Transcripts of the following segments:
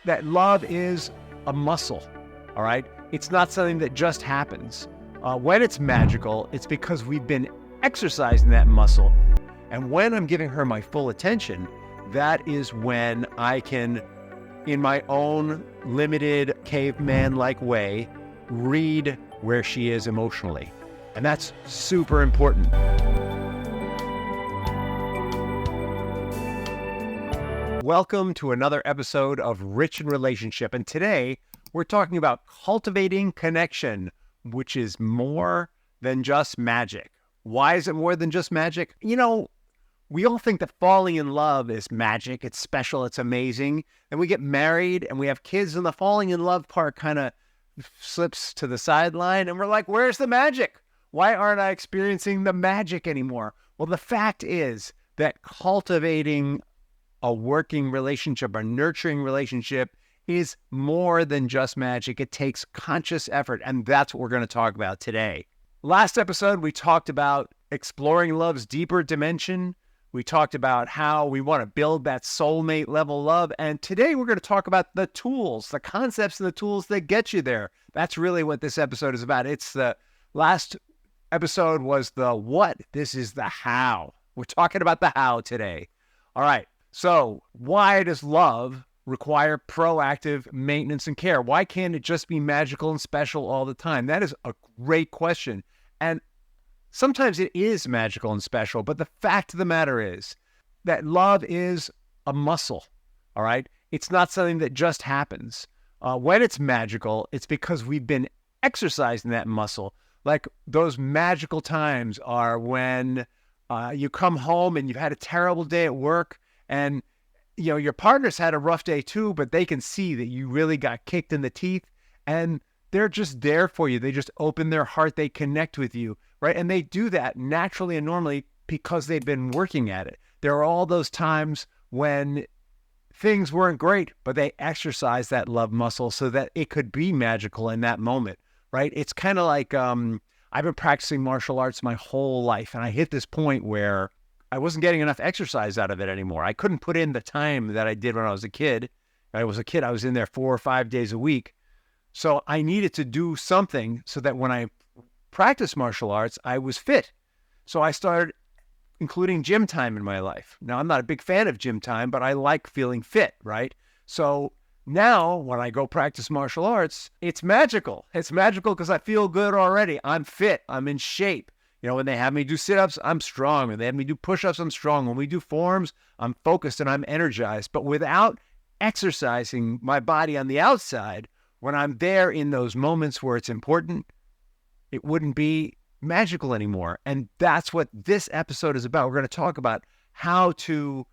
that love is a muscle, all right? It's not something that just happens. When it's magical, it's because we've been exercising that muscle. And when I'm giving her my full attention, that is when I can, in my own limited caveman-like way, read where she is emotionally. And that's super important. Welcome to another episode of Rich in Relationship. And today we're talking about cultivating connection, which is more than just magic. Why is it more than just magic? You know, we all think that falling in love is magic. It's special. It's amazing. And we get married and we have kids and the falling in love part kind of slips to the sideline. And we're like, where's the magic? Why aren't I experiencing the magic anymore? Well, the fact is that cultivating a working relationship, a nurturing relationship, is more than just magic. It takes conscious effort, and that's what we're going to talk about today. Last episode, we talked about exploring love's deeper dimension. We talked about how we want to build that soulmate level love, and today we're going to talk about the tools, the concepts and the tools that get you there. That's really what this episode is about. It's the last episode was the what, this is the how. We're talking about the how today. All right. So why does love require proactive maintenance and care? Why can't it just be magical and special all the time? That is a great question. And sometimes it is magical and special, but the fact of the matter is that love is a muscle, all right? It's not something that just happens. When it's magical, it's because we've been exercising that muscle. Like those magical times are when you come home and you've had a terrible day at work, and, you know, your partner's had a rough day too, but they can see that you really got kicked in the teeth and they're just there for you. They just open their heart. They connect with you, right? And they do that naturally and normally because they've been working at it. There are all those times when things weren't great, but they exercise that love muscle so that it could be magical in that moment, right? It's kind of like, I've been practicing martial arts my whole life. And I hit this point where I wasn't getting enough exercise out of it anymore. I couldn't put in the time that I did when I was a kid. I was in there 4 or 5 days a week. So I needed to do something so that when I practiced martial arts, I was fit. So I started including gym time in my life. Now, I'm not a big fan of gym time, but I like feeling fit, right? So now when I go practice martial arts, it's magical. It's magical because I feel good already. I'm fit. I'm in shape. You know, when they have me do sit-ups, I'm strong. When they have me do push-ups, I'm strong. When we do forms, I'm focused and I'm energized. But without exercising my body on the outside, when I'm there in those moments where it's important, it wouldn't be magical anymore. And that's what this episode is about. We're going to talk about how to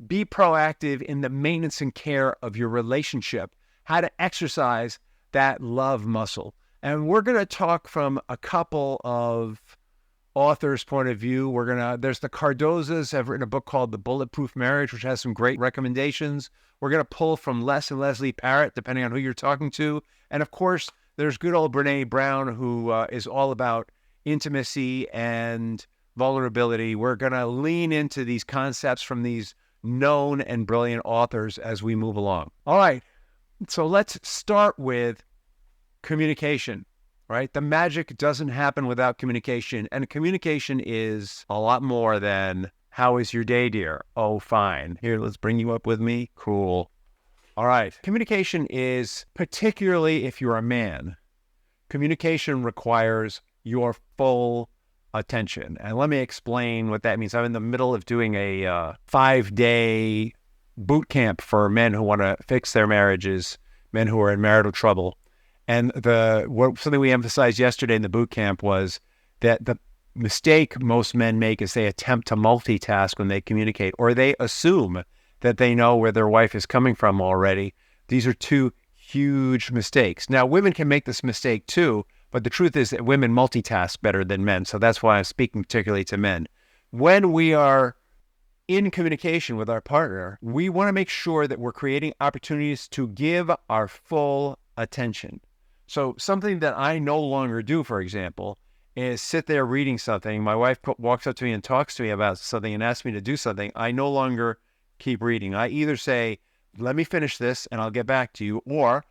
be proactive in the maintenance and care of your relationship, how to exercise that love muscle. And we're going to talk from a couple of author's point of view. There's the Cardosos have written a book called The Bulletproof Marriage, which has some great recommendations. We're going to pull from Leslie Parrott, depending on who you're talking to. And of course, there's good old Brene Brown, who is all about intimacy and vulnerability. We're going to lean into these concepts from these known and brilliant authors as we move along. All right. So let's start with communication. Right? The magic doesn't happen without communication. And communication is a lot more than, how is your day, dear? Oh, fine. Here, let's bring you up with me. Cool. All right. Communication is, particularly if you're a man, communication requires your full attention. And let me explain what that means. I'm in the middle of doing a 5-day boot camp for men who want to fix their marriages, men who are in marital trouble. And something we emphasized yesterday in the boot camp was that the mistake most men make is they attempt to multitask when they communicate, or they assume that they know where their wife is coming from already. These are two huge mistakes. Now, women can make this mistake too, but the truth is that women multitask better than men. So that's why I'm speaking particularly to men. When we are in communication with our partner, we want to make sure that we're creating opportunities to give our full attention. So something that I no longer do, for example, is sit there reading something. My wife walks up to me and talks to me about something and asks me to do something. I no longer keep reading. I either say, let me finish this and I'll get back to you. Or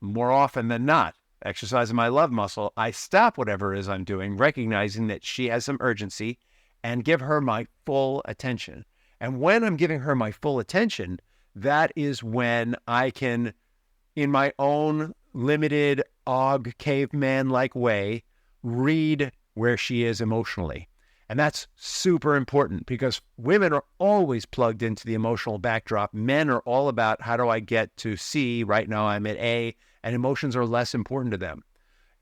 more often than not, exercising my love muscle, I stop whatever it is I'm doing, recognizing that she has some urgency, and give her my full attention. And when I'm giving her my full attention, that is when I can, in my own limited caveman-like way, read where she is emotionally. And that's super important because women are always plugged into the emotional backdrop. Men are all about, how do I get to C? Right now I'm at A, and emotions are less important to them.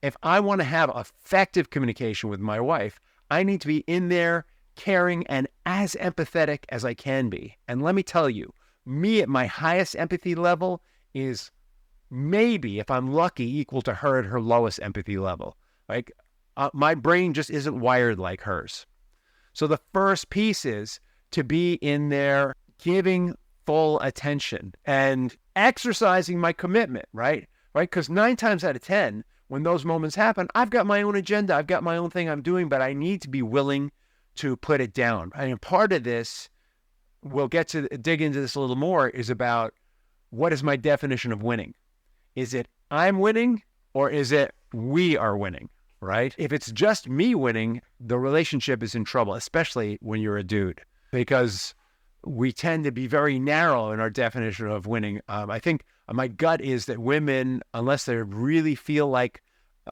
If I want to have effective communication with my wife, I need to be in there, caring, and as empathetic as I can be. And let me tell you, me at my highest empathy level is maybe, if I'm lucky, equal to her at her lowest empathy level. Like, my brain just isn't wired like hers. So the first piece is to be in there giving full attention and exercising my commitment, right? Because 9 times out of 10, when those moments happen, I've got my own agenda. I've got my own thing I'm doing, but I need to be willing to put it down. And part of this, we'll get to dig into this a little more, is about what is my definition of winning? Is it I'm winning, or is it we are winning? Right? If it's just me winning, the relationship is in trouble, especially when you're a dude, because we tend to be very narrow in our definition of winning. I think my gut is that women, unless they really feel like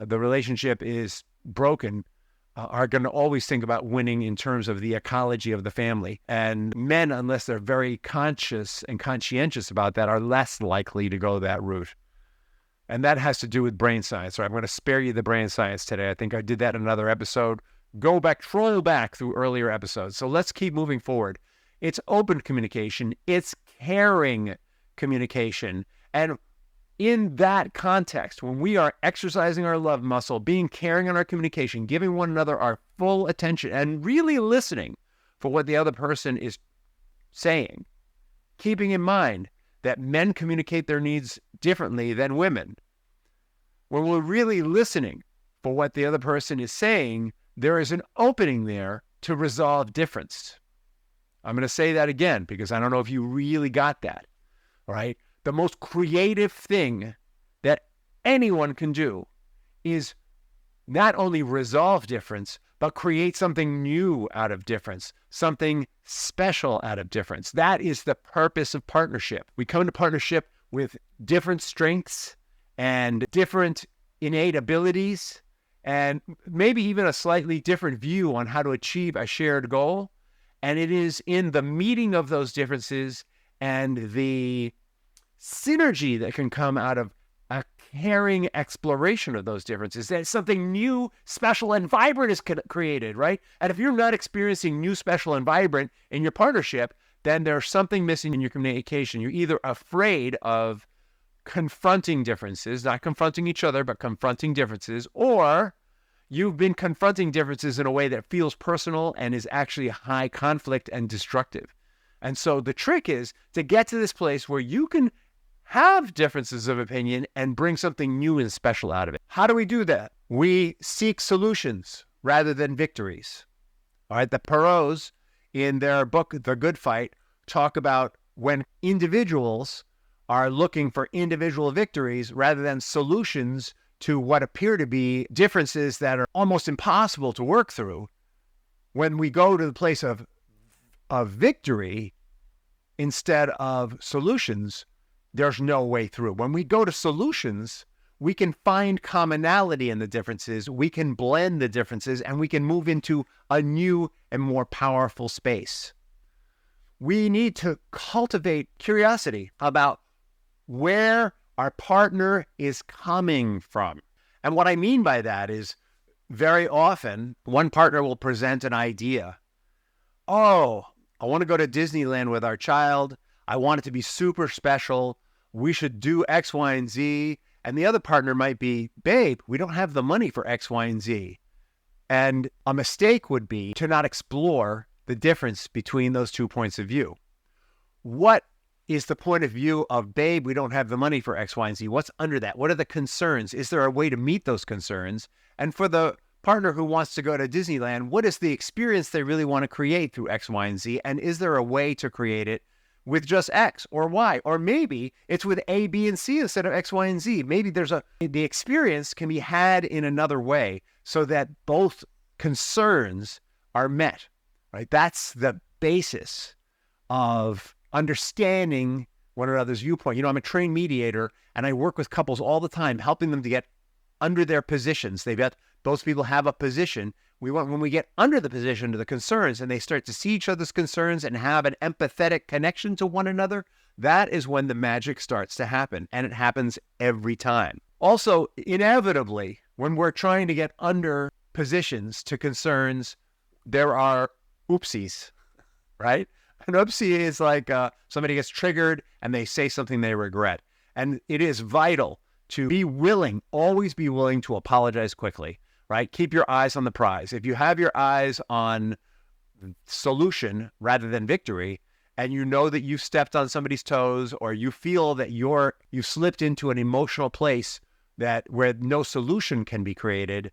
the relationship is broken, are going to always think about winning in terms of the ecology of the family. And men, unless they're very conscious and conscientious about that, are less likely to go that route. And that has to do with brain science. So I'm going to spare you the brain science today. I think I did that in another episode. Troll back through earlier episodes. So let's keep moving forward. It's open communication. It's caring communication. And in that context, when we are exercising our love muscle, being caring in our communication, giving one another our full attention, and really listening for what the other person is saying, keeping in mind that men communicate their needs differently than women. When we're really listening for what the other person is saying, there is an opening there to resolve difference. I'm going to say that again because I don't know if you really got that. All right? The most creative thing that anyone can do is not only resolve difference, but create something new out of difference, something special out of difference. That is the purpose of partnership. We come into partnership with different strengths and different innate abilities, and maybe even a slightly different view on how to achieve a shared goal. And it is in the meeting of those differences and the synergy that can come out of a caring exploration of those differences that something new, special, and vibrant is created, right? And if you're not experiencing new, special, and vibrant in your partnership, then there's something missing in your communication. You're either afraid of confronting differences, not confronting each other, but confronting differences, or you've been confronting differences in a way that feels personal and is actually high conflict and destructive. And so the trick is to get to this place where you can have differences of opinion and bring something new and special out of it. How do we do that? We seek solutions rather than victories. All right, the Parrots in their book, The Good Fight, talk about when individuals are looking for individual victories rather than solutions to what appear to be differences that are almost impossible to work through. When we go to the place of victory instead of solutions, there's no way through. When we go to solutions, we can find commonality in the differences, we can blend the differences, and we can move into a new and more powerful space. We need to cultivate curiosity about where our partner is coming from. And what I mean by that is very often one partner will present an idea. Oh, I want to go to Disneyland with our child. I want it to be super special. We should do X, Y, and Z. And the other partner might be, babe, we don't have the money for X, Y, and Z. And a mistake would be to not explore the difference between those 2 points of view. What is the point of view of, babe, we don't have the money for X, Y, and Z? What's under that? What are the concerns? Is there a way to meet those concerns? And for the partner who wants to go to Disneyland, what is the experience they really want to create through X, Y, and Z? And is there a way to create it with just X or Y, or maybe it's with A, B, and C instead of X, Y, and Z. Maybe the experience can be had in another way so that both concerns are met, right? That's the basis of understanding one another's viewpoint. I'm a trained mediator, and I work with couples all the time, helping them to get under their positions. Those people have a position. When we get under the position to the concerns and they start to see each other's concerns and have an empathetic connection to one another, that is when the magic starts to happen. And it happens every time. Also, inevitably, when we're trying to get under positions to concerns, there are oopsies, right? An oopsie is like somebody gets triggered and they say something they regret. And it is vital to always be willing to apologize quickly, right? Keep your eyes on the prize. If you have your eyes on solution rather than victory, and you know that you've stepped on somebody's toes, or you feel that you've slipped into an emotional place where no solution can be created,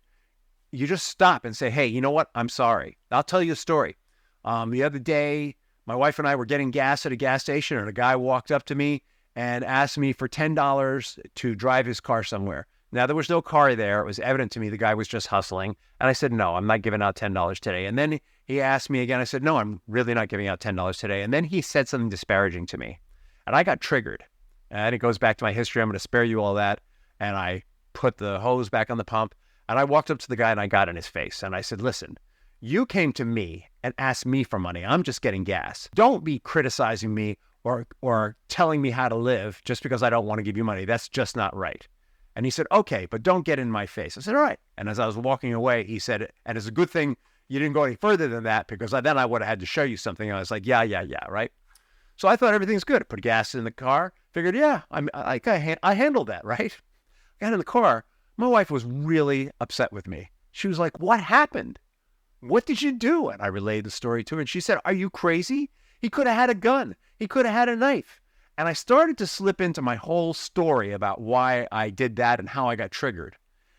you just stop and say, hey, you know what? I'm sorry. I'll tell you a story. The other day, my wife and I were getting gas at a gas station, and a guy walked up to me and asked me for $10 to drive his car somewhere. Now, there was no car there. It was evident to me the guy was just hustling. And I said, no, I'm not giving out $10 today. And then he asked me again. I said, no, I'm really not giving out $10 today. And then he said something disparaging to me. And I got triggered. And it goes back to my history. I'm going to spare you all that. And I put the hose back on the pump. And I walked up to the guy and I got in his face. And I said, listen, you came to me and asked me for money. I'm just getting gas. Don't be criticizing me or telling me how to live just because I don't want to give you money. That's just not right. And he said, okay, but don't get in my face. I said, all right. And as I was walking away, he said, and it's a good thing you didn't go any further than that, because then I would have had to show you something. And I was like, yeah, right? So I thought everything's good. Put gas in the car. Figured, yeah, I handled that, right? Got in the car. My wife was really upset with me. She was like, what happened? What did you do? And I relayed the story to her. And she said, are you crazy? He could have had a gun. He could have had a knife. And I started to slip into my whole story about why I did that and how I got triggered.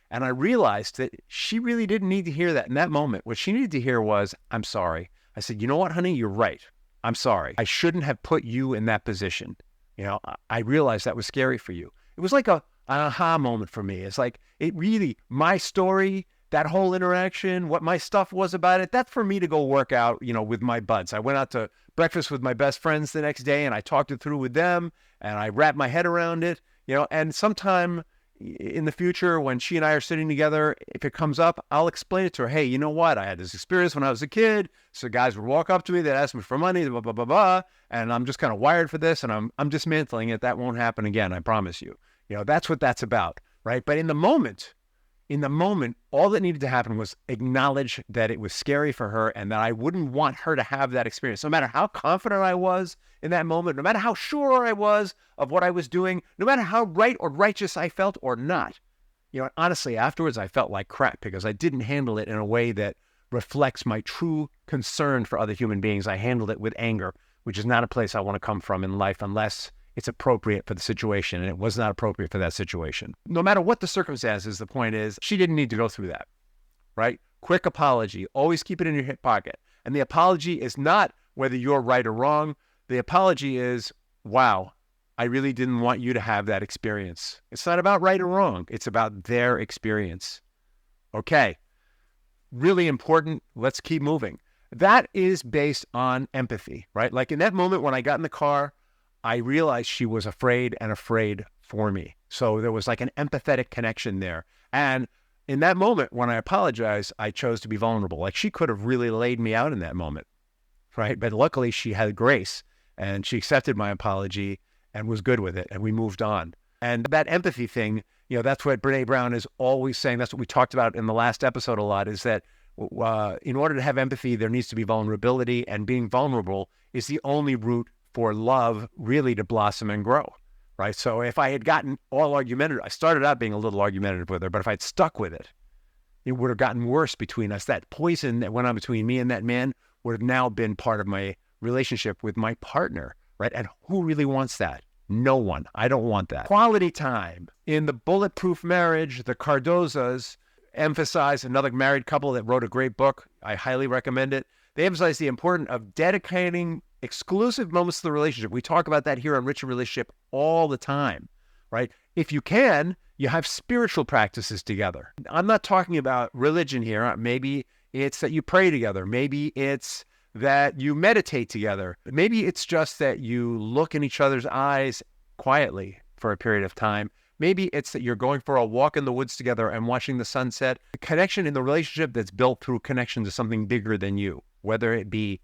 And I realized that she really didn't need to hear that in that moment. What she needed to hear was, I'm sorry. I said, you know what, honey, you're right. I'm sorry. I shouldn't have put you in that position. I realized that was scary for you. It was like an aha moment for me. It's like, my story, that whole interaction, what my stuff was about it, that's for me to go work out, with my buds. I went out to breakfast with my best friends the next day and I talked it through with them and I wrapped my head around it, and sometime in the future when she and I are sitting together, if it comes up, I'll explain it to her. Hey, you know what? I had this experience when I was a kid. So guys would walk up to me, they'd ask me for money, blah, blah, blah, blah. And I'm just kind of wired for this and I'm dismantling it. That won't happen again. I promise you. That's what that's about, right? But in the moment, all that needed to happen was acknowledge that it was scary for her and that I wouldn't want her to have that experience. No matter how confident I was in that moment, no matter how sure I was of what I was doing, no matter how right or righteous I felt or not. Honestly, afterwards, I felt like crap because I didn't handle it in a way that reflects my true concern for other human beings. I handled it with anger, which is not a place I want to come from in life unless it's appropriate for the situation, and it was not appropriate for that situation. No matter what the circumstances, the point is she didn't need to go through that, right? Quick apology. Always keep it in your hip pocket. And the apology is not whether you're right or wrong. The apology is, wow, I really didn't want you to have that experience. It's not about right or wrong. It's about their experience. Okay. Really important. Let's keep moving. That is based on empathy, right? Like in that moment when I got in the car, I realized she was afraid for me. So there was like an empathetic connection there. And in that moment, when I apologized, I chose to be vulnerable. Like she could have really laid me out in that moment, right? But luckily she had grace and she accepted my apology and was good with it. And we moved on. And that empathy thing, that's what Brené Brown is always saying. That's what we talked about in the last episode a lot, is that in order to have empathy, there needs to be vulnerability, and being vulnerable is the only route for love really to blossom and grow, right? So if I had gotten all argumentative, I started out being a little argumentative with her, but if I'd stuck with it, it would have gotten worse between us. That poison that went on between me and that man would have now been part of my relationship with my partner, right? And who really wants that? No one. I don't want that. Quality time. In the Bulletproof Marriage, the Cardosos emphasize, another married couple that wrote a great book. I highly recommend it. They emphasize the importance of dedicating exclusive moments of the relationship. We talk about that here on Rich in Relationship all the time, right? If you can, you have spiritual practices together. I'm not talking about religion here. Maybe it's that you pray together. Maybe it's that you meditate together. Maybe it's just that you look in each other's eyes quietly for a period of time. Maybe it's that you're going for a walk in the woods together and watching the sunset. A connection in the relationship that's built through connection to something bigger than you, whether it be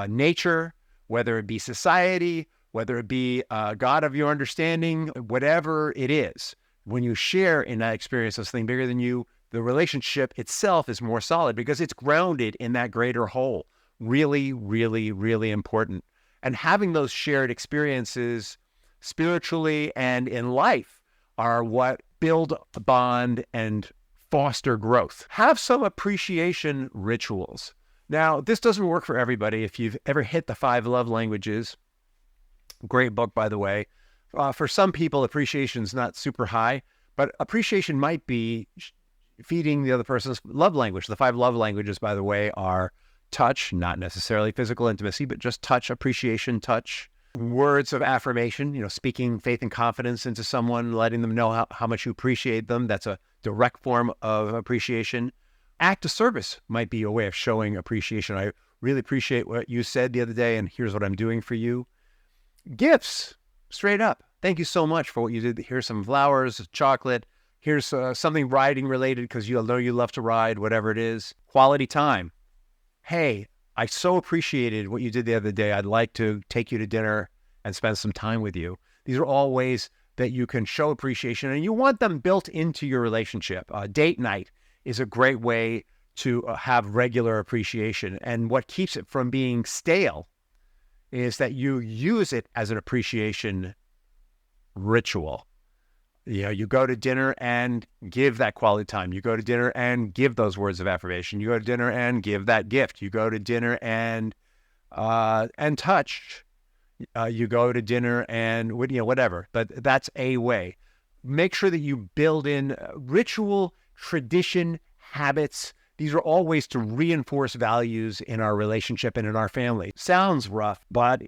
nature, whether it be society, whether it be God of your understanding, whatever it is. When you share in that experience of something bigger than you, the relationship itself is more solid because it's grounded in that greater whole. Really, really, really important. And having those shared experiences spiritually and in life are what build a bond and foster growth. Have some appreciation rituals. Now, this doesn't work for everybody. If you've ever hit the 5 love languages, great book, by the way. For some people, appreciation is not super high, but appreciation might be feeding the other person's love language. The 5 love languages, by the way, are touch, not necessarily physical intimacy, but just touch, appreciation, touch. Words of affirmation, speaking faith and confidence into someone, letting them know how much you appreciate them. That's a direct form of appreciation. Act of service might be a way of showing appreciation. I really appreciate what you said the other day, and here's what I'm doing for you. Gifts, straight up. Thank you so much for what you did. Here's some flowers, chocolate. Here's something riding related because you know you love to ride, whatever it is. Quality time. Hey, I so appreciated what you did the other day. I'd like to take you to dinner and spend some time with you. These are all ways that you can show appreciation, and you want them built into your relationship. Date night is a great way to have regular appreciation. And what keeps it from being stale is that you use it as an appreciation ritual. You go to dinner and give that quality time. You go to dinner and give those words of affirmation. You go to dinner and give that gift. You go to dinner and touch. You go to dinner and whatever. But that's a way. Make sure that you build in ritual, tradition, habits. These are all ways to reinforce values in our relationship and in our family. Sounds rough, but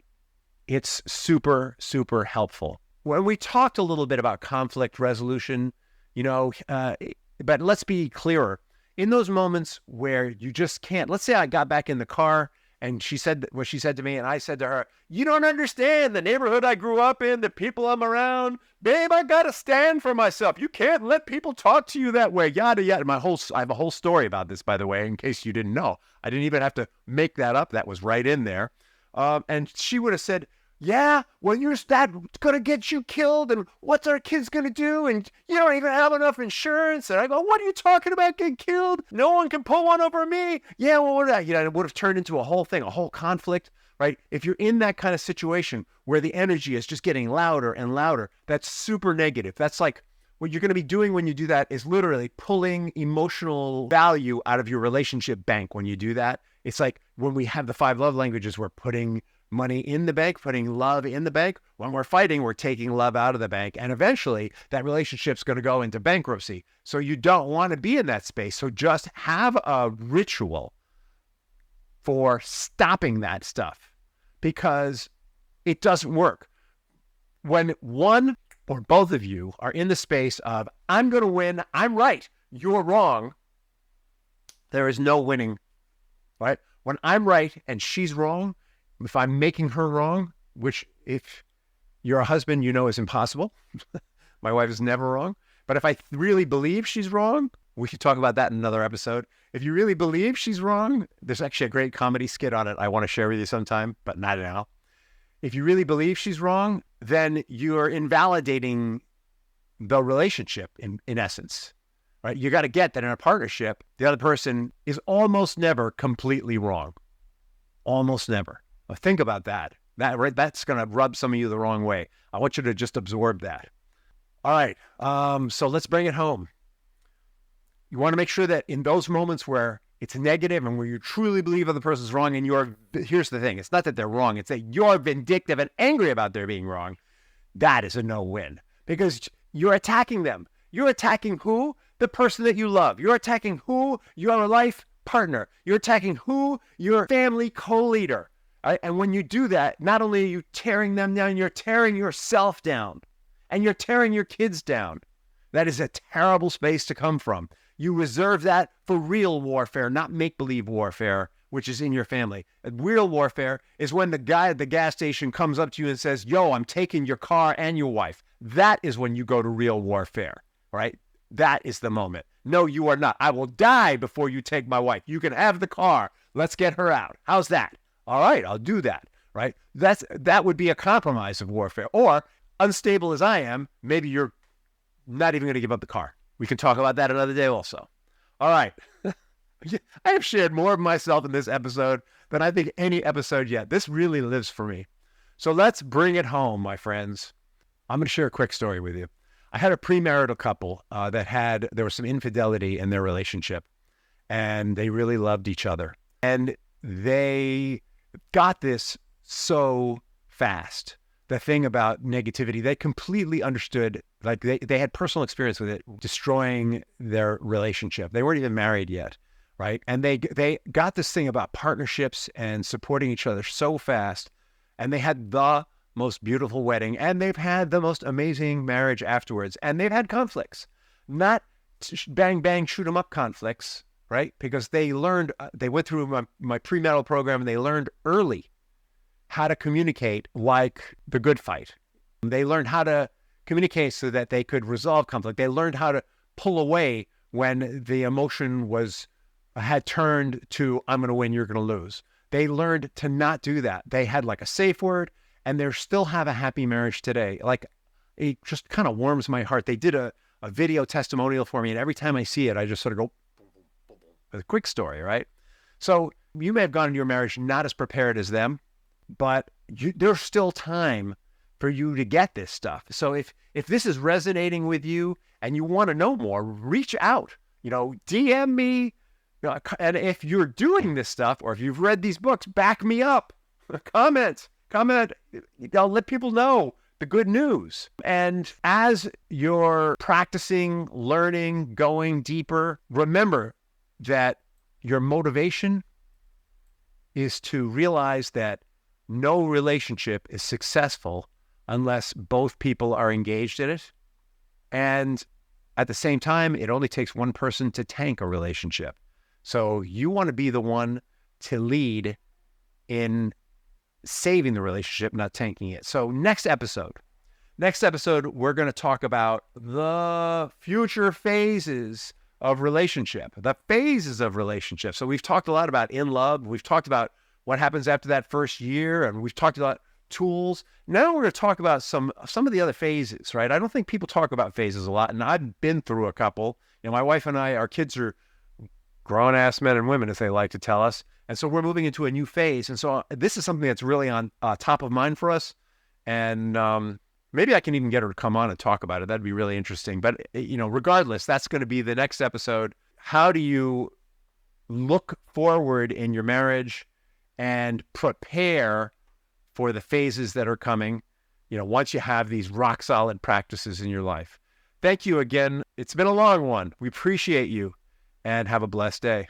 it's super, super helpful. When we talked a little bit about conflict resolution, but let's be clearer. In those moments where you just can't, let's say I got back in the car and she said what she said to me, and I said to her, you don't understand the neighborhood I grew up in, the people I'm around. Babe, I got to stand for myself. You can't let people talk to you that way, yada, yada. I have a whole story about this, by the way, in case you didn't know. I didn't even have to make that up. That was right in there. And she would have said, yeah, well, that's going to get you killed, and what's our kids going to do? And you don't even have enough insurance. And I go, what are you talking about, getting killed? No one can pull one over me. Yeah, well, it would have turned into a whole thing, a whole conflict, right? If you're in that kind of situation where the energy is just getting louder and louder, that's super negative. That's like what you're going to be doing when you do that is literally pulling emotional value out of your relationship bank when you do that. It's like when we have the 5 love languages, we're putting money in the bank, putting love in the bank. When we're fighting, we're taking love out of the bank. And eventually that relationship's going to go into bankruptcy. So you don't want to be in that space. So just have a ritual for stopping that stuff because it doesn't work. When one or both of you are in the space of, I'm going to win, I'm right, you're wrong, there is no winning, right? When I'm right and she's wrong, if I'm making her wrong, which if you're a husband, is impossible. My wife is never wrong. But if I really believe she's wrong, we should talk about that in another episode. If you really believe she's wrong, there's actually a great comedy skit on it I want to share with you sometime, but not now. If you really believe she's wrong, then you're invalidating the relationship in essence, right? You got to get that in a partnership, the other person is almost never completely wrong. Almost never. Think about that. That's going to rub some of you the wrong way. I want you to just absorb that. All right. So let's bring it home. You want to make sure that in those moments where it's negative and where you truly believe other person's wrong, and here's the thing. It's not that they're wrong. It's that you're vindictive and angry about their being wrong. That is a no-win because you're attacking them. You're attacking who? The person that you love. You're attacking who? Your life partner. You're attacking who? Your family co-leader. Right? And when you do that, not only are you tearing them down, you're tearing yourself down and you're tearing your kids down. That is a terrible space to come from. You reserve that for real warfare, not make-believe warfare, which is in your family. Real warfare is when the guy at the gas station comes up to you and says, yo, I'm taking your car and your wife. That is when you go to real warfare, right? That is the moment. No, you are not. I will die before you take my wife. You can have the car. Let's get her out. How's that? All right, I'll do that, right? That would be a compromise of warfare. Or, unstable as I am, maybe you're not even going to give up the car. We can talk about that another day also. All right. I have shared more of myself in this episode than I think any episode yet. This really lives for me. So let's bring it home, my friends. I'm going to share a quick story with you. I had a premarital couple there was some infidelity in their relationship, and they really loved each other. And they got this so fast. The thing about negativity, they completely understood, like they had personal experience with it, destroying their relationship. They weren't even married yet, right? And they got this thing about partnerships and supporting each other so fast. And they had the most beautiful wedding, and they've had the most amazing marriage afterwards. And they've had conflicts, not bang, bang, shoot 'em up conflicts, right? Because they learned, they went through my premarital program, and they learned early how to communicate like the good fight. They learned how to communicate so that they could resolve conflict. They learned how to pull away when the emotion had turned to, I'm going to win, you're going to lose. They learned to not do that. They had like a safe word, and they still have a happy marriage today. Like, it just kind of warms my heart. They did a video testimonial for me, and every time I see it, I just sort of go, a quick story, right? So you may have gone into your marriage not as prepared as them, but there's still time for you to get this stuff. So if this is resonating with you and you want to know more, reach out, DM me. And if you're doing this stuff, or if you've read these books, back me up. Comment. I'll let people know the good news. And as you're practicing, learning, going deeper, remember that your motivation is to realize that no relationship is successful unless both people are engaged in it. And at the same time, it only takes one person to tank a relationship. So you want to be the one to lead in saving the relationship, not tanking it. So next episode, we're going to talk about the future phases of relationship, So we've talked a lot about in love. We've talked about what happens after that first year, and we've talked about tools. Now we're going to talk about some of the other phases, right? I don't think people talk about phases a lot, and I've been through a couple. My wife and I, our kids are grown-ass men and women, as they like to tell us, and so we're moving into a new phase. And so this is something that's really on top of mind for us, and maybe I can even get her to come on and talk about it. That'd be really interesting. But regardless, that's going to be the next episode. How do you look forward in your marriage and prepare for the phases that are coming, once you have these rock solid practices in your life? Thank you again. It's been a long one. We appreciate you, and have a blessed day.